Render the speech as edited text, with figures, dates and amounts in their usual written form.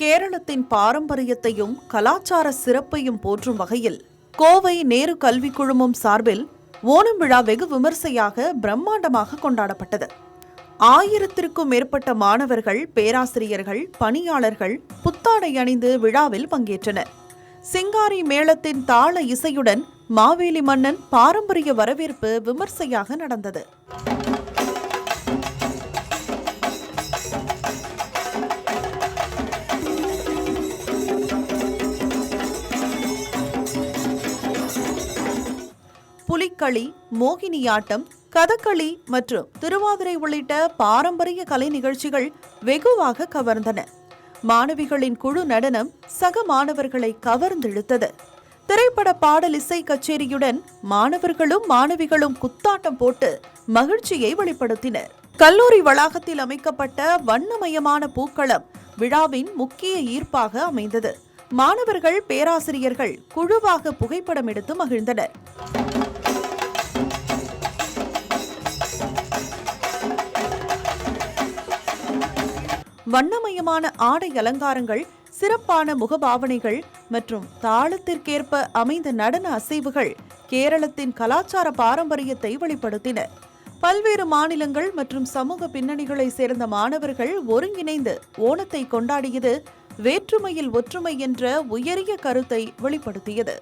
கேரளத்தின் பாரம்பரியத்தையும் கலாச்சார சிறப்பையும் போற்றும் வகையில் கோவை நேரு கல்விக் குழுமம் சார்பில் ஓணம் விழா வெகு விமர்சையாக பிரம்மாண்டமாக கொண்டாடப்பட்டது. 1000க்கும் மேற்பட்ட மாணவர்கள், பேராசிரியர்கள், பணியாளர்கள் புத்தாடை அணிந்து விழாவில் பங்கேற்றனர். சிங்காரி மேளத்தின் தாள இசையுடன் மாவேலி மன்னன் பாரம்பரிய வரவேற்பு விமர்சையாக நடந்தது. புலிக்களி, மோகினியாட்டம், கதகளி மற்றும் திருவாதிரை உள்ளிட்ட பாரம்பரிய கலை நிகழ்ச்சிகள் வெகுவாக கவர்ந்தன. மாணவிகளின் குழு நடனம் சக மாணவர்களை கவர்ந்திழுத்தது. திரைப்பட பாடல் இசை கச்சேரியுடன் மாணவர்களும் மாணவிகளும் குத்தாட்டம் போட்டு மகிழ்ச்சியை வெளிப்படுத்தினர். கல்லூரி வளாகத்தில் அமைக்கப்பட்ட வண்ணமயமான பூக்களம் விழாவின் முக்கிய ஈர்ப்பாக அமைந்தது. மாணவர்கள், பேராசிரியர்கள் குழுவாக புகைப்படம் எடுத்து மகிழ்ந்தனர். வண்ணமயமான ஆடை அலங்காரங்கள், சிறப்பான முகபாவனைகள் மற்றும் தாளத்திற்கேற்ப அமைந்த நடன அசைவுகள் கேரளத்தின் கலாச்சார பாரம்பரியத்தை வெளிப்படுத்தின. பல்வேறு மாநிலங்கள் மற்றும் சமூக பின்னணிகளை சேர்ந்த மாணவர்கள் ஒருங்கிணைந்து ஓணத்தை கொண்டாடியது வேற்றுமையில் ஒற்றுமை என்ற உயரிய கருத்தை வெளிப்படுத்தியது.